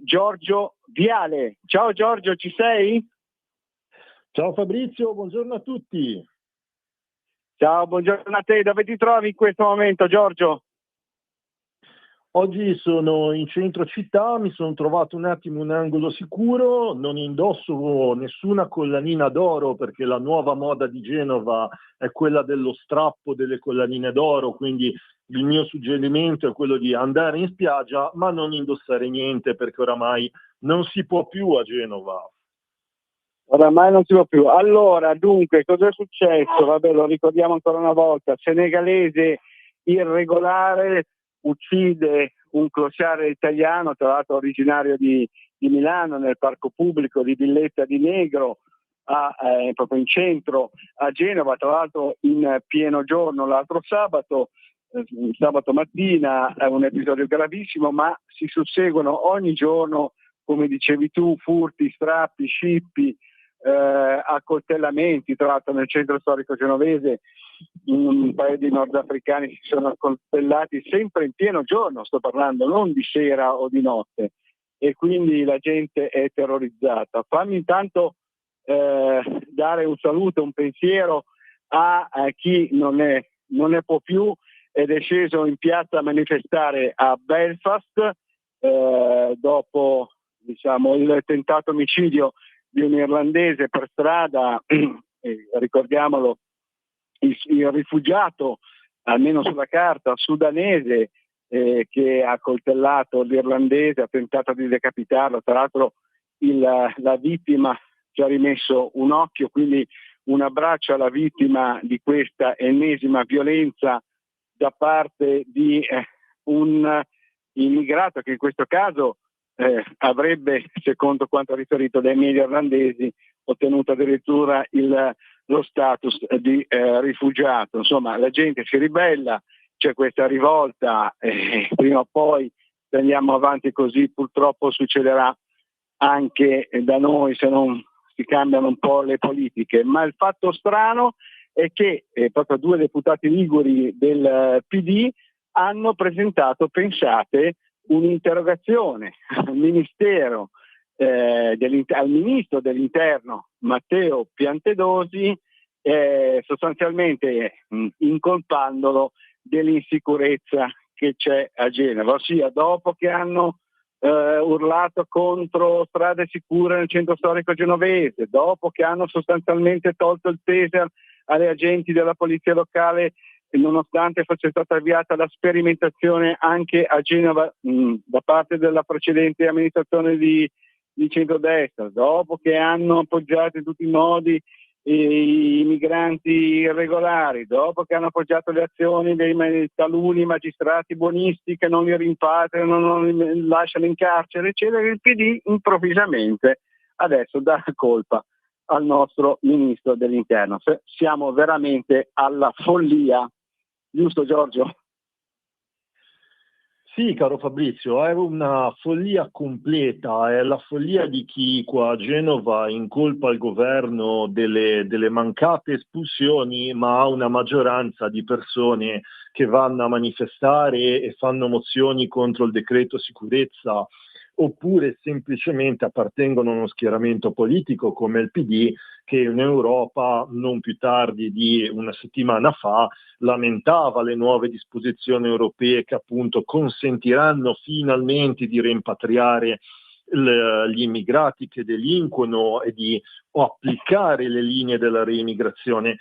Giorgio Viale. Ciao Giorgio, ci sei? Ciao Fabrizio, buongiorno a tutti. Ciao, buongiorno a te. Dove ti trovi in questo momento, Giorgio? Oggi sono in centro città, mi sono trovato un attimo un angolo sicuro, non indosso nessuna collanina d'oro perché la nuova moda di Genova è quella dello strappo delle collanine d'oro, quindi il mio suggerimento è quello di andare in spiaggia ma non indossare niente perché oramai non si può più a Genova. Oramai non si può più. Allora, dunque, cosa è successo? Vabbè, lo ricordiamo ancora una volta. Senegalese irregolare uccide un clochard italiano, tra l'altro originario di Milano, nel parco pubblico di Villetta di Negro, proprio in centro a Genova, tra l'altro in pieno giorno l'altro sabato mattina. È un episodio gravissimo, ma si susseguono ogni giorno, come dicevi tu, furti, strappi, scippi, accoltellamenti. Tra l'altro nel centro storico genovese un paio di nordafricani si sono accoltellati sempre in pieno giorno, sto parlando, non di sera o di notte, e quindi la gente è terrorizzata. Fammi intanto dare un saluto, un pensiero a chi non ne può più ed è sceso in piazza a manifestare a Belfast dopo, diciamo, il tentato omicidio di un irlandese per strada, ricordiamolo, il rifugiato, almeno sulla carta, sudanese, che ha coltellato l'irlandese, ha tentato di decapitarlo. Tra l'altro la vittima ci ha rimesso un occhio, quindi un abbraccio alla vittima di questa ennesima violenza da parte di un immigrato che in questo caso avrebbe, secondo quanto riferito dai media irlandesi, ottenuto addirittura lo status di rifugiato. Insomma, la gente si ribella, c'è questa rivolta, prima o poi, se andiamo avanti così, purtroppo succederà anche da noi se non si cambiano un po' le politiche. Ma il fatto strano è che proprio due deputati liguri del PD hanno presentato, pensate, un'interrogazione al Ministero, al Ministro dell'Interno Matteo Piantedosi, sostanzialmente incolpandolo dell'insicurezza che c'è a Genova, ossia dopo che hanno urlato contro strade sicure nel centro storico genovese, dopo che hanno sostanzialmente tolto il taser alle agenti della polizia locale, nonostante fosse stata avviata la sperimentazione anche a Genova da parte della precedente amministrazione di centrodestra, dopo che hanno appoggiato in tutti i modi i migranti irregolari, dopo che hanno appoggiato le azioni dei taluni magistrati buonisti che non li rimpatriano, non li lasciano in carcere, eccetera, il PD improvvisamente adesso dà colpa al nostro ministro dell'Interno. Siamo veramente alla follia, giusto Giorgio? Sì, caro Fabrizio, è una follia completa, è la follia di chi qua a Genova incolpa il governo delle mancate espulsioni, ma ha una maggioranza di persone che vanno a manifestare e fanno mozioni contro il decreto sicurezza, oppure semplicemente appartengono a uno schieramento politico come il PD, che in Europa non più tardi di una settimana fa lamentava le nuove disposizioni europee che appunto consentiranno finalmente di rimpatriare gli immigrati che delinquono e di applicare le linee della reimmigrazione.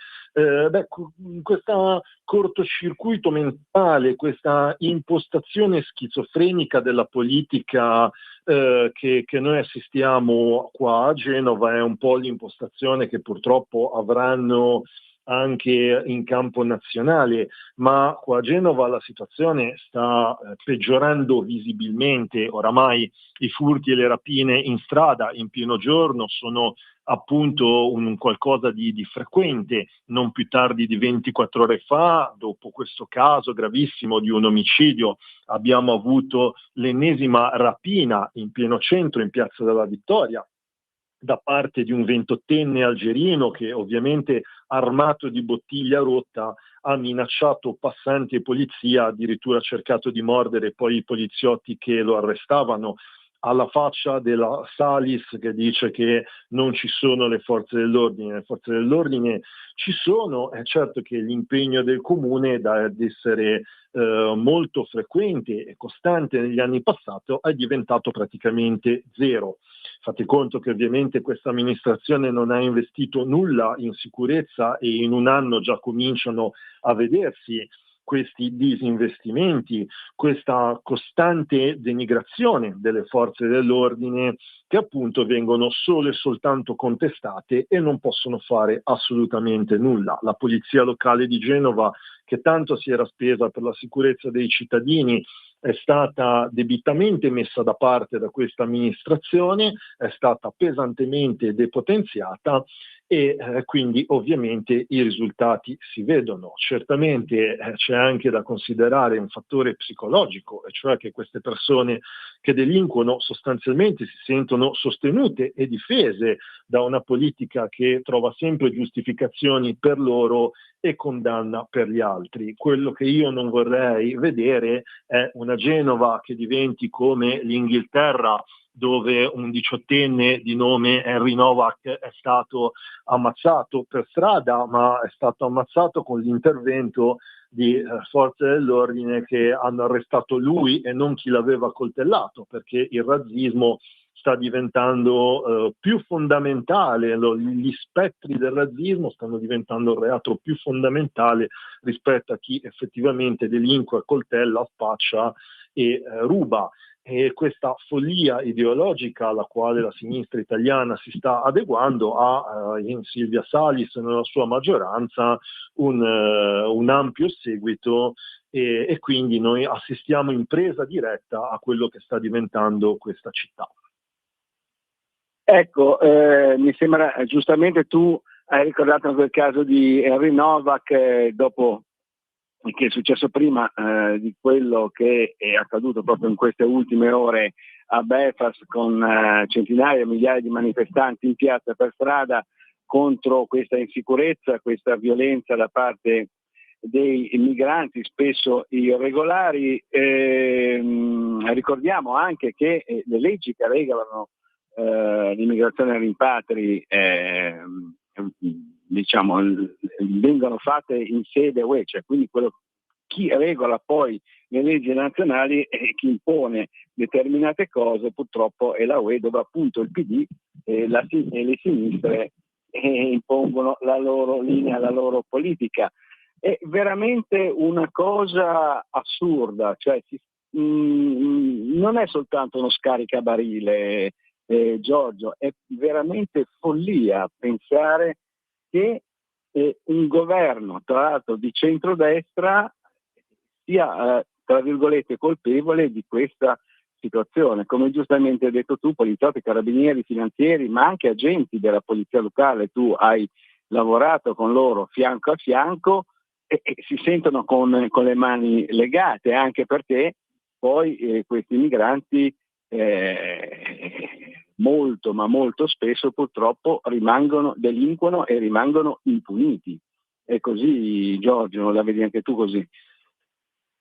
Questo cortocircuito mentale, questa impostazione schizofrenica della politica che noi assistiamo qua a Genova è un po' l'impostazione che purtroppo avranno anche in campo nazionale, ma qua a Genova la situazione sta peggiorando visibilmente. Oramai i furti e le rapine in strada in pieno giorno sono appunto un qualcosa di frequente. Non più tardi di 24 ore fa, dopo questo caso gravissimo di un omicidio, abbiamo avuto l'ennesima rapina in pieno centro in Piazza della Vittoria da parte di un 28enne algerino che ovviamente armato di bottiglia rotta ha minacciato passanti e polizia, addirittura ha cercato di mordere poi i poliziotti che lo arrestavano. alla faccia della Salis che dice che non ci sono le forze dell'ordine. Le forze dell'ordine ci sono, è certo che l'impegno del comune da essere molto frequente e costante negli anni passati è diventato praticamente zero. Fate conto che ovviamente questa amministrazione non ha investito nulla in sicurezza e in un anno già cominciano a vedersi questi disinvestimenti, questa costante denigrazione delle forze dell'ordine che appunto vengono solo e soltanto contestate e non possono fare assolutamente nulla. La polizia locale di Genova, che tanto si era spesa per la sicurezza dei cittadini, è stata debitamente messa da parte da questa amministrazione, è stata pesantemente depotenziata e quindi ovviamente i risultati si vedono. Certamente c'è anche da considerare un fattore psicologico, e cioè che queste persone che delinquono sostanzialmente si sentono sostenute e difese da una politica che trova sempre giustificazioni per loro e condanna per gli altri. Quello che io non vorrei vedere è una Genova che diventi come l'Inghilterra, dove un 18enne di nome Henry Novak è stato ammazzato per strada, ma è stato ammazzato con l'intervento di forze dell'ordine che hanno arrestato lui e non chi l'aveva coltellato, perché il razzismo sta diventando più fondamentale, gli spettri del razzismo stanno diventando il reato più fondamentale rispetto a chi effettivamente delinque, coltella, spaccia e ruba. E questa follia ideologica alla quale la sinistra italiana si sta adeguando ha in Silvia Salis e nella sua maggioranza un ampio seguito e quindi noi assistiamo in presa diretta a quello che sta diventando questa città. Ecco, mi sembra, giustamente tu hai ricordato quel caso di Henry Novak, dopo che è successo prima di quello che è accaduto proprio in queste ultime ore a Belfast, con centinaia, migliaia di manifestanti in piazza per strada contro questa insicurezza, questa violenza da parte dei migranti, spesso irregolari. Ricordiamo anche che le leggi che regolano l'immigrazione e rimpatri diciamo vengono fatte in sede UE, cioè quindi chi regola poi le leggi nazionali e chi impone determinate cose purtroppo è la UE, dove appunto il PD e le sinistre impongono la loro linea, la loro politica. È veramente una cosa assurda, cioè non è soltanto uno scaricabarile, Giorgio, è veramente follia pensare che un governo, tra l'altro di centrodestra, sia tra virgolette colpevole di questa situazione. Come giustamente hai detto tu, poliziotti, carabinieri, finanzieri, ma anche agenti della polizia locale, tu hai lavorato con loro fianco a fianco e si sentono con le mani legate, anche perché poi questi migranti molto ma molto spesso purtroppo delinquono e rimangono impuniti. È così, Giorgio, la vedi anche tu così?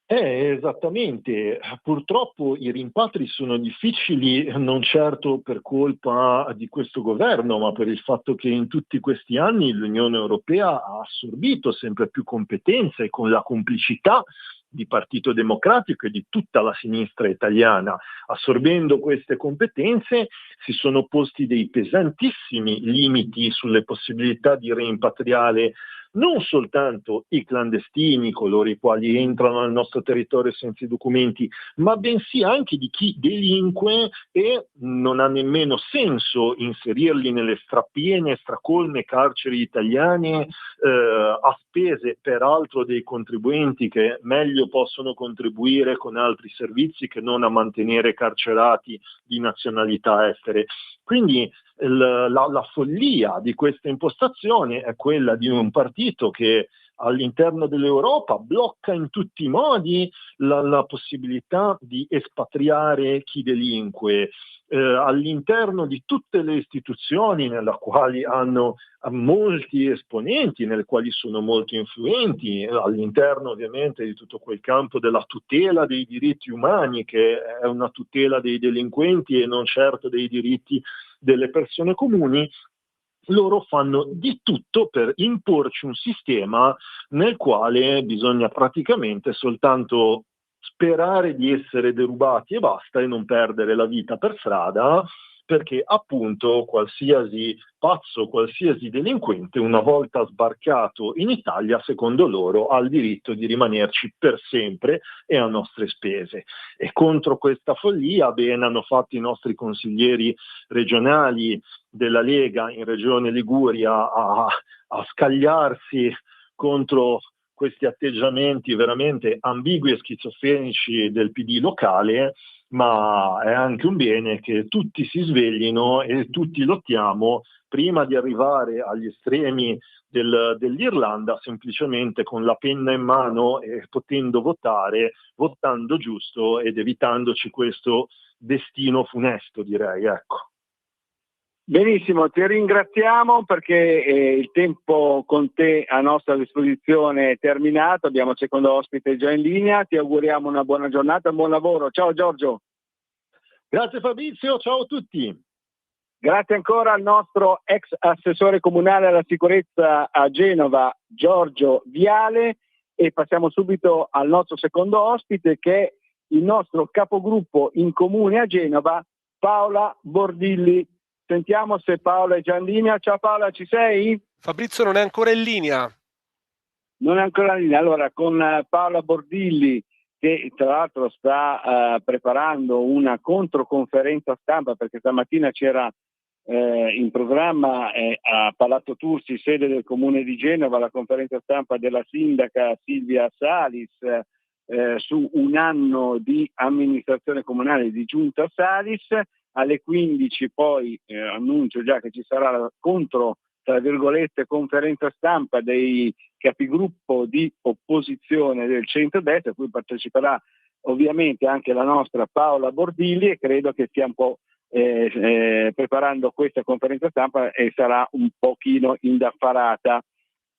Esattamente, purtroppo i rimpatri sono difficili non certo per colpa di questo governo, ma per il fatto che in tutti questi anni l'Unione Europea ha assorbito sempre più competenze con la complicità di Partito Democratico e di tutta la sinistra italiana. Assorbendo queste competenze si sono posti dei pesantissimi limiti sulle possibilità di rimpatriare non soltanto i clandestini, coloro i quali entrano nel nostro territorio senza i documenti, ma bensì anche di chi delinque e non ha nemmeno senso inserirli nelle strapiene, stracolme carceri italiane a spese peraltro dei contribuenti che meglio possono contribuire con altri servizi che non a mantenere carcerati di nazionalità estere. Quindi la follia di questa impostazione è quella di un partito che all'interno dell'Europa, blocca in tutti i modi la possibilità di espatriare chi delinque. All'interno di tutte le istituzioni nella quali hanno molti esponenti, nelle quali sono molto influenti, all'interno ovviamente di tutto quel campo della tutela dei diritti umani, che è una tutela dei delinquenti e non certo dei diritti delle persone comuni, loro fanno di tutto per imporci un sistema nel quale bisogna praticamente soltanto sperare di essere derubati e basta, e non perdere la vita per strada, perché appunto qualsiasi pazzo, qualsiasi delinquente, una volta sbarcato in Italia, secondo loro ha il diritto di rimanerci per sempre e a nostre spese. E contro questa follia bene hanno fatto i nostri consiglieri regionali della Lega in Regione Liguria a scagliarsi contro questi atteggiamenti veramente ambigui e schizofrenici del PD locale, ma è anche un bene che tutti si sveglino e tutti lottiamo prima di arrivare agli estremi dell'Irlanda, semplicemente con la penna in mano e potendo votare, votando giusto ed evitandoci questo destino funesto, direi, ecco. Benissimo, ti ringraziamo perché il tempo con te a nostra disposizione è terminato, abbiamo il secondo ospite già in linea, ti auguriamo una buona giornata, un buon lavoro. Ciao Giorgio. Grazie Fabrizio, ciao a tutti. Grazie ancora al nostro ex assessore comunale alla sicurezza a Genova, Giorgio Viale, e passiamo subito al nostro secondo ospite che è il nostro capogruppo in comune a Genova, Paola Bordilli. Sentiamo se Paola è già in linea. Ciao Paola, ci sei? Fabrizio non è ancora in linea. Non è ancora in linea. Allora, con Paola Bordilli, che tra l'altro sta preparando una controconferenza stampa, perché stamattina c'era in programma a Palazzo Tursi, sede del Comune di Genova, la conferenza stampa della sindaca Silvia Salis su un anno di amministrazione comunale di Giunta Salis. Alle 15 poi annuncio già che ci sarà la tra virgolette, conferenza stampa dei capigruppo di opposizione del centro-destra, a cui parteciperà ovviamente anche la nostra Paola Bordilli, e credo che stia un po' preparando questa conferenza stampa e sarà un pochino indaffarata.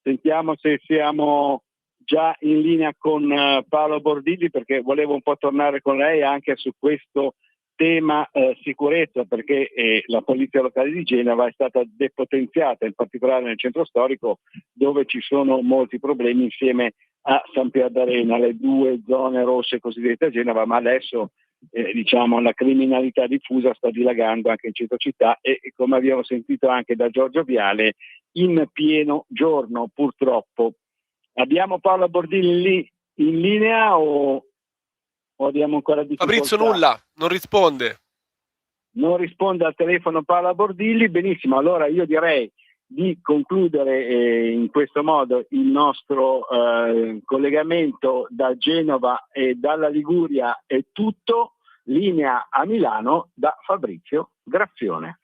Sentiamo se siamo già in linea con Paola Bordilli, perché volevo un po' tornare con lei anche su questo tema sicurezza, perché la polizia locale di Genova è stata depotenziata, in particolare nel centro storico, dove ci sono molti problemi insieme a San Pier d'Arena, le due zone rosse cosiddette a Genova, ma adesso diciamo la criminalità diffusa sta dilagando anche in centro città e come abbiamo sentito anche da Giorgio Viale in pieno giorno, purtroppo. Abbiamo Paola Bordilli lì in linea o abbiamo ancora difficoltà? Fabrizio nulla, non risponde. Non risponde al telefono Paola Bordilli. Benissimo, allora io direi di concludere in questo modo il nostro collegamento da Genova e dalla Liguria. È tutto. Linea a Milano da Fabrizio Graffione.